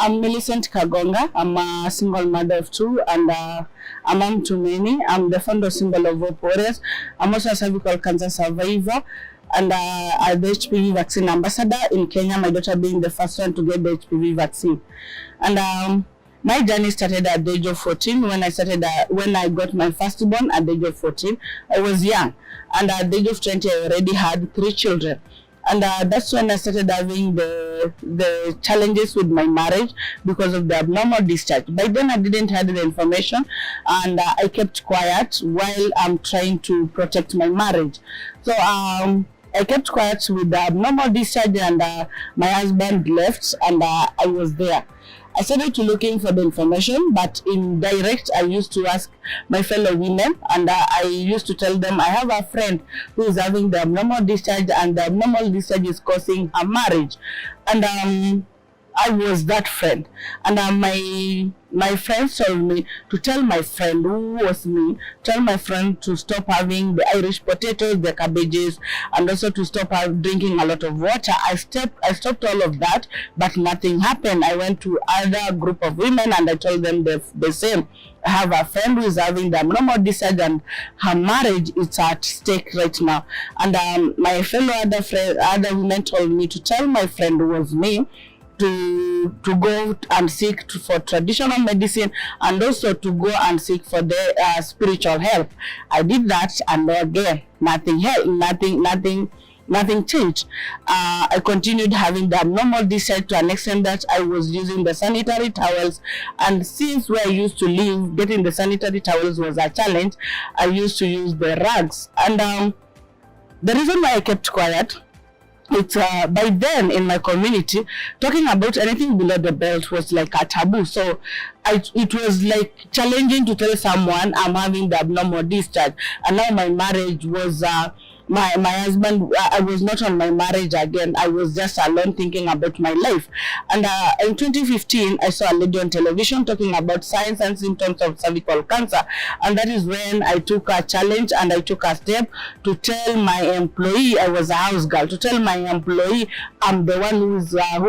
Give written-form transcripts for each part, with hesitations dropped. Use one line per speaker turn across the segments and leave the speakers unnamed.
I'm Milicent Kagonga. I'm a single mother of two and a mom to many. I'm the founder symbol of Hope Warriors. I'm also a cervical cancer survivor and the HPV vaccine ambassador in Kenya, my daughter being the first one to get the HPV vaccine. And my journey started at the age of 14 when I got my firstborn at the age of 14. I was young, and at the age of 20 I already had 3 children. And that's when I started having the challenges with my marriage because of the abnormal discharge. By then I didn't have the information, and I kept quiet while I'm trying to protect my marriage. So I kept quiet with the abnormal discharge, and my husband left, and I was there. I started to looking for the information, but in direct, I used to ask my fellow women, and I used to tell them I have a friend who is having the abnormal discharge, and the abnormal discharge is causing a marriage. And I was that friend, and my friends told me to tell my friend who was me, tell my friend to stop having the Irish potatoes, the cabbages, and also to stop drinking a lot of water. I stopped all of that, but nothing happened. I went to other group of women and I told them the same. I have a friend who is having the abnormal discharge and her marriage is at stake right now. And my fellow other women told me to tell my friend who was me to go and seek for traditional medicine, and also to go and seek for the spiritual help. I did that, and again nothing helped, nothing changed. I continued having the abnormal discharge to an extent that I was using the sanitary towels, and since where I used to live, getting the sanitary towels was a challenge. I used to use the rags, and the reason why I kept quiet, it's by then in my community, talking about anything below the belt was like a taboo. So it was like challenging to tell someone I'm having the abnormal discharge. And now my marriage was my husband, I was not on my marriage again. I was just alone thinking about my life. And in 2015, I saw a lady on television talking about signs and symptoms of cervical cancer. And that is when I took a challenge and I took a step to tell my employee, I was a house girl, to tell my employee I'm the one who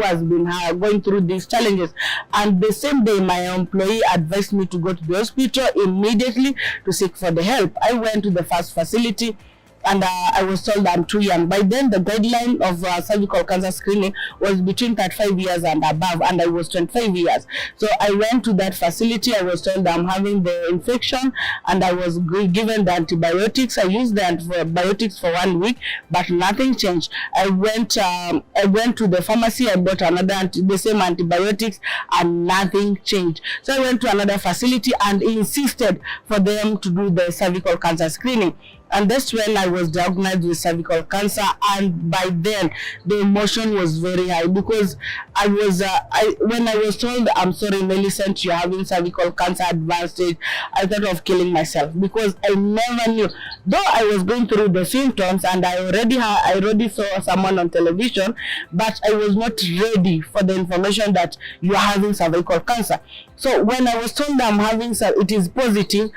has been going through these challenges. And the same day, my employee advised me to go to the hospital immediately to seek for the help. I went to the first facility, and I was told I'm too young. By then, the guideline of cervical cancer screening was between 35 years and above, and I was 25 years. So I went to that facility. I was told I'm having the infection, and I was given the antibiotics. I used the antibiotics for 1 week, but nothing changed. I went to the pharmacy. I bought the same antibiotics, and nothing changed. So I went to another facility and insisted for them to do the cervical cancer screening. And that's when I was diagnosed with cervical cancer, and by then the emotion was very high because when I was told, I'm sorry Milicent, you're having cervical cancer advanced stage, I thought of killing myself because I never knew. Though I was going through the symptoms and I already saw someone on television, but I was not ready for the information that you are having cervical cancer. So when I was told I'm having it is positive,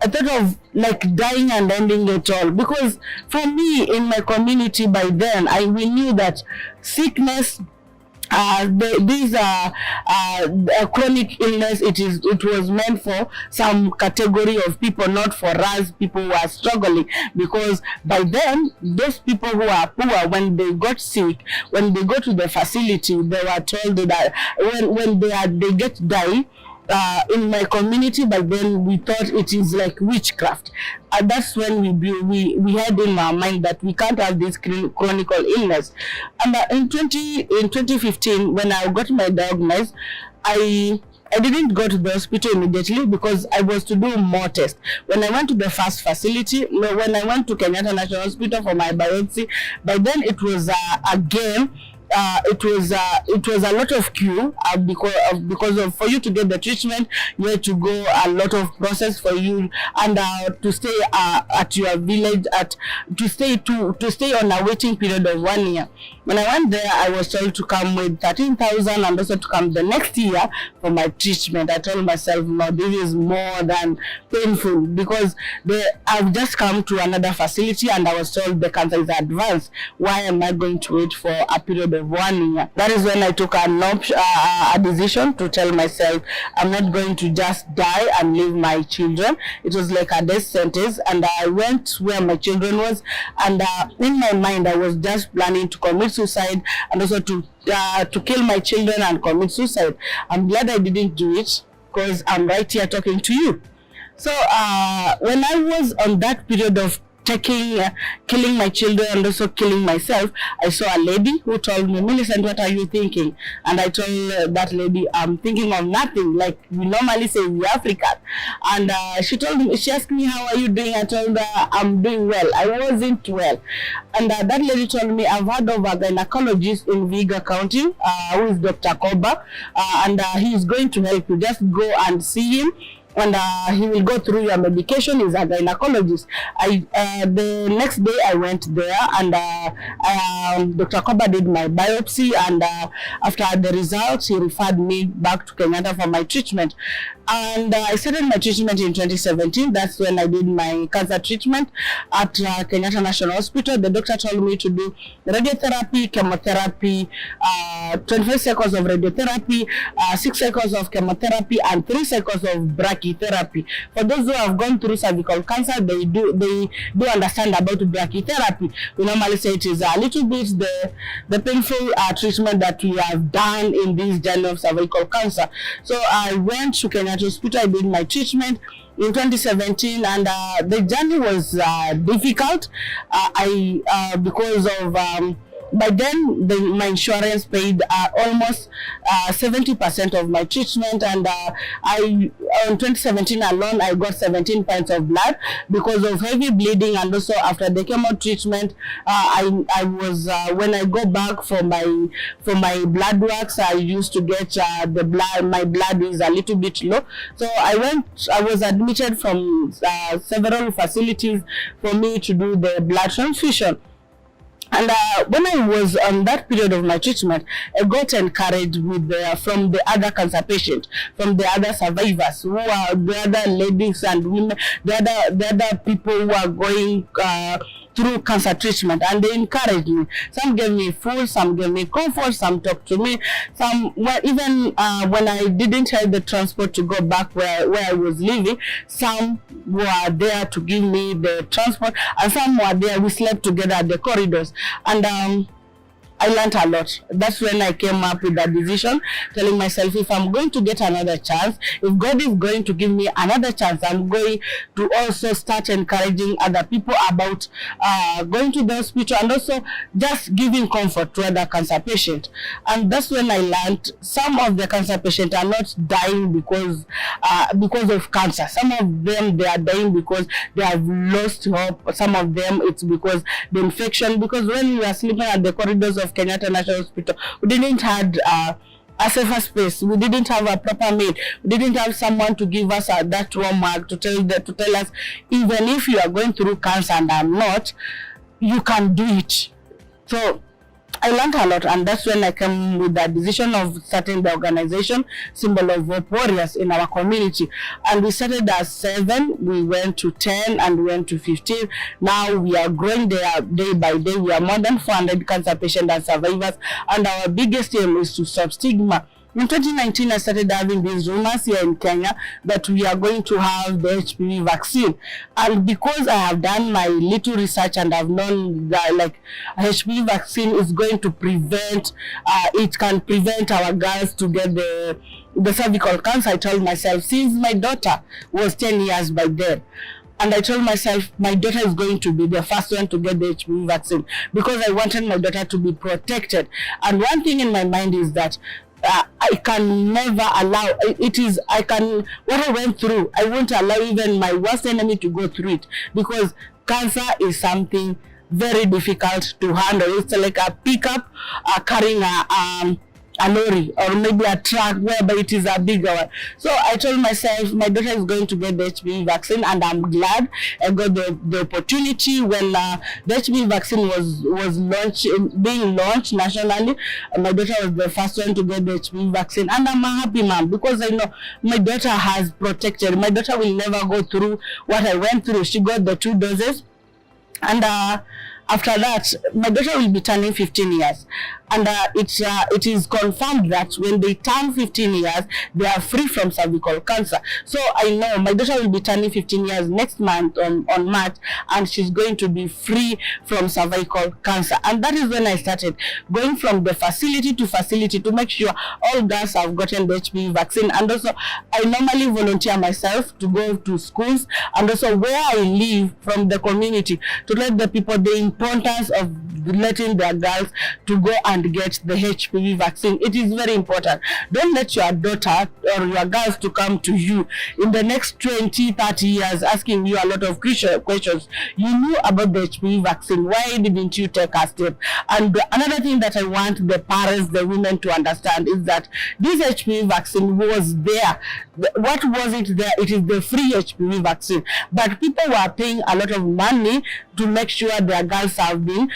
I thought of like dying and ending it all, because for me in my community by then we knew that sickness, these are chronic illness. It was meant for some category of people, not for us people who are struggling. Because by then, those people who are poor, when they got sick, when they go to the facility, they were told that when they get die. In my community, but then we thought it is like witchcraft. And that's when we had in our mind that we can't have this chronic illness. And in 2015, when I got my diagnosis, I didn't go to the hospital immediately because I was to do more tests. When I went to the first facility, when I went to Kenyatta National Hospital for my biopsy, by then it was again. It was a lot of queue because of for you to get the treatment, you had to go a lot of process for you, and to stay at your village to stay on a waiting period of 1 year. When I went there, I was told to come with 13,000 and also to come the next year for my treatment. I told myself, no, this is more than painful because I've just come to another facility and I was told the cancer is advanced. Why am I going to wait for a period of 1 year. That is when I took a decision to tell myself I'm not going to just die and leave my children. It was like a death sentence, and I went where my children was, and in my mind I was just planning to commit suicide and also to kill my children and commit suicide. I'm glad I didn't do it, because I'm right here talking to you. So when I was on that period of killing my children and also killing myself, I saw a lady who told me, "Milicent, what are you thinking?" And I told that lady, "I'm thinking of nothing," like we normally say we African. And she asked me, "How are you doing?" I told her, "I'm doing well." I wasn't well. And that lady told me, "I've heard of a gynecologist in Viga County who is Dr. Koba, and he is going to help you. Just go and see him, and he will go through your medication. He's a gynecologist." The next day I went there, and Dr. Koba did my biopsy, and after the results he referred me back to Kenyatta for my treatment. And I started my treatment in 2017. That's when I did my cancer treatment at Kenyatta National Hospital. The doctor told me to do radiotherapy, chemotherapy, 25 cycles of radiotherapy, 6 cycles of chemotherapy, and 3 cycles of brachytherapy. For those who have gone through cervical cancer, they do understand about brachytherapy. We normally say it is a little bit the painful treatment that we have done in this journey of cervical cancer. So I went to Kenyatta Hospital. I did my treatment in 2017, and the journey was difficult. Because of by then my insurance paid almost 70% of my treatment, and in 2017 alone I got 17 pints of blood because of heavy bleeding. And also after the chemo treatment, I was when I go back for my blood works, I used to get my blood is a little bit low. So I was admitted from several facilities for me to do the blood transfusion. And when I was on that period of my treatment, I got encouraged from the other cancer patients, from the other survivors, who are the other ladies and women, the other people who are going through cancer treatment, and they encouraged me. Some gave me food, some gave me comfort, some talked to me, some even when I didn't have the transport to go back where I was living, some were there to give me the transport, and some were there. We slept together at the corridors, and I learned a lot. That's when I came up with that decision, telling myself, if I'm going to get another chance, if God is going to give me another chance, I'm going to also start encouraging other people about going to the hospital, and also just giving comfort to other cancer patients. And that's when I learned some of the cancer patients are not dying because of cancer. Some of them, they are dying because they have lost hope. Some of them, it's because the infection. Because when we are sleeping at the corridors of Kenyatta National Hospital, we didn't have a safer space. We didn't have a proper meal. We didn't have someone to give us that warm hug to tell us, even if you are going through cancer and I'm not, you can do it. So I learned a lot, and that's when I came with the decision of starting the organization, Symbol of Hope Warriors, in our community. And we started at 7, we went to 10, and we went to 15. Now we are growing there day by day. We are more than 400 cancer patients and survivors, and our biggest aim is to stop stigma. In 2019, I started having these rumors here in Kenya that we are going to have the HPV vaccine. And because I have done my little research and I've known that like HPV vaccine is going to prevent, it can prevent our girls to get the cervical cancer, I told myself, since my daughter was 10 years by then, and I told myself my daughter is going to be the first one to get the HPV vaccine, because I wanted my daughter to be protected. And one thing in my mind is that I can never allow what I went through, I won't allow even my worst enemy to go through it, because cancer is something very difficult to handle. It's like a pickup carrying a lorry or maybe a truck, whereby it is a bigger one. So I told myself my daughter is going to get the HPV vaccine, and I'm glad I got the opportunity when the HPV vaccine was being launched nationally. My daughter was the first one to get the HPV vaccine, and I'm a happy mom because I know my daughter has protected. My daughter will never go through what I went through. She got the 2 doses, and After that, my daughter will be turning 15 years. And it is confirmed that when they turn 15 years, they are free from cervical cancer. So I know my daughter will be turning 15 years next month on March, and she's going to be free from cervical cancer. And that is when I started going from the facility to facility to make sure all girls have gotten the HPV vaccine. And also, I normally volunteer myself to go to schools and also where I live from the community to let the people the importance of letting their girls to go and get the HPV vaccine. It is very important. Don't let your daughter or your girls to come to you in the next 20-30 years asking you a lot of questions. You knew about the HPV vaccine. Why didn't you take a step? And another thing that I want the parents, the women to understand is that this HPV vaccine was there. What was it there? It is the free HPV vaccine. But people were paying a lot of money to make sure their girls have been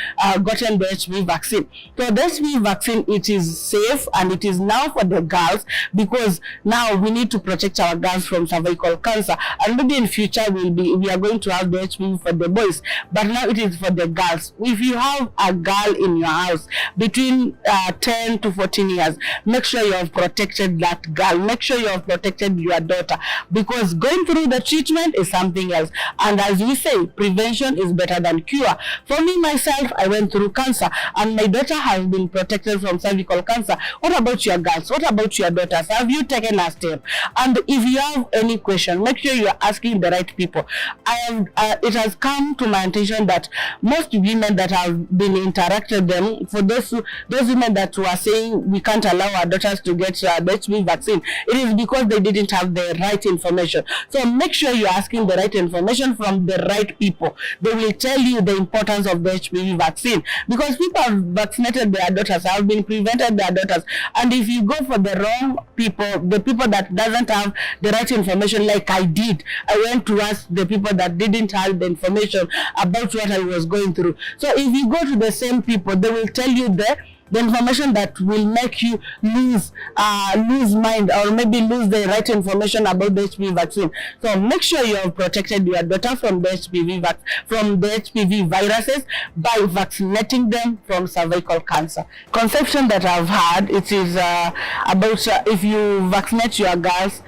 gotten the HPV vaccine. So the HPV vaccine, it is safe and it is now for the girls, because now we need to protect our girls from cervical cancer. And maybe in future we are going to have the HPV for the boys, but now it is for the girls. If you have a girl in your house between 10 to 14 years, make sure you have protected that girl. Make sure you have protected your daughter, because going through the treatment is something else. And as we say, prevention is better than cure. For me myself, I went through cancer and my daughter has been protected from cervical cancer. What about your girls? What about your daughters? Have you taken a step? And if you have any question, make sure you are asking the right people. It has come to my attention that most women that have been interacted them, for those women that were saying we can't allow our daughters to get the HPV vaccine, it is because they didn't have the right information. So make sure you're asking the right information from the right people. They will tell you the importance of the HPV vaccine, because people have vaccinated their daughters, have been prevented their daughters. And if you go for the wrong people, the people that doesn't have the right information, like I did, I went to ask the people that didn't have the information about what I was going through. So if you go to the same people, they will tell you the information that will make you lose mind, or maybe lose the right information about the HPV vaccine. So make sure you have protected your daughter from the HPV viruses by vaccinating them from cervical cancer. Conception that I've had, it is about if you vaccinate your girls,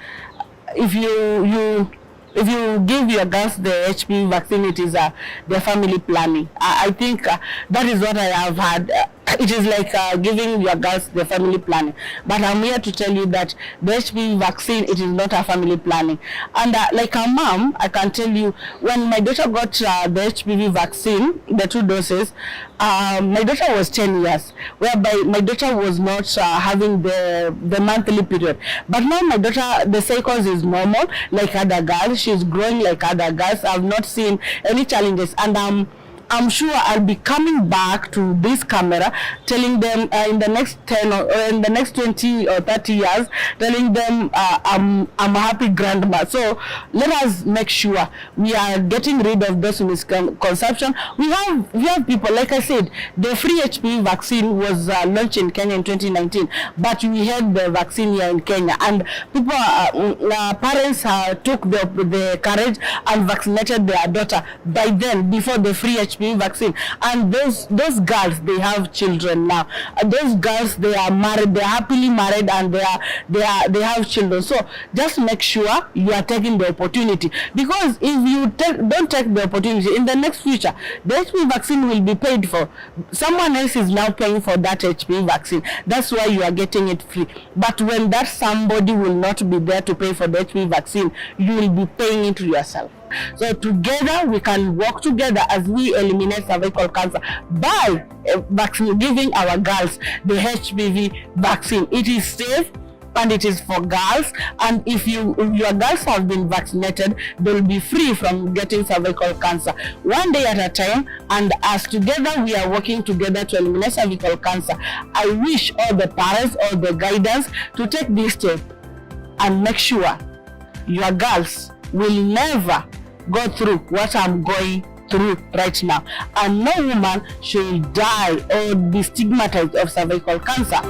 if you give your girls the HPV vaccine, it is their family planning. I think that is what I have had. It is like giving your girls the family planning. But I'm here to tell you that the HPV vaccine, it is not a family planning. And like a mom, I can tell you, when my daughter got the HPV vaccine, the 2 doses, my daughter was 10 years, whereby my daughter was not having the monthly period. But now my daughter, the cycles is normal like other girls. She's growing like other girls. I've not seen any challenges. And I'm sure I'll be coming back to this camera telling them in the next 10 or in the next 20 or 30 years, telling them I'm a happy grandma. So let us make sure we are getting rid of those misconceptions. We have people, like I said, the free HPV vaccine was launched in Kenya in 2019, but we had the vaccine here in Kenya, and people, parents took the courage and vaccinated their daughter by then, before the free HPV vaccine. And those girls, they have children now. Those girls, they are married, they are happily married, and they have children. So just make sure you are taking the opportunity, because if you don't take the opportunity, in the next future, the HPV vaccine will be paid for. Someone else is now paying for that HPV vaccine. That's why you are getting it free. But when that somebody will not be there to pay for the HPV vaccine, you will be paying it yourself. So together we can work together as we eliminate cervical cancer by giving our girls the HPV vaccine. It is safe and it is for girls, and if your girls have been vaccinated, they will be free from getting cervical cancer, one day at a time. And as together we are working together to eliminate cervical cancer, I wish all the parents, all the guidance to take this step and make sure your girls will never go through what I'm going through right now, and no woman should die or be stigmatized of cervical cancer.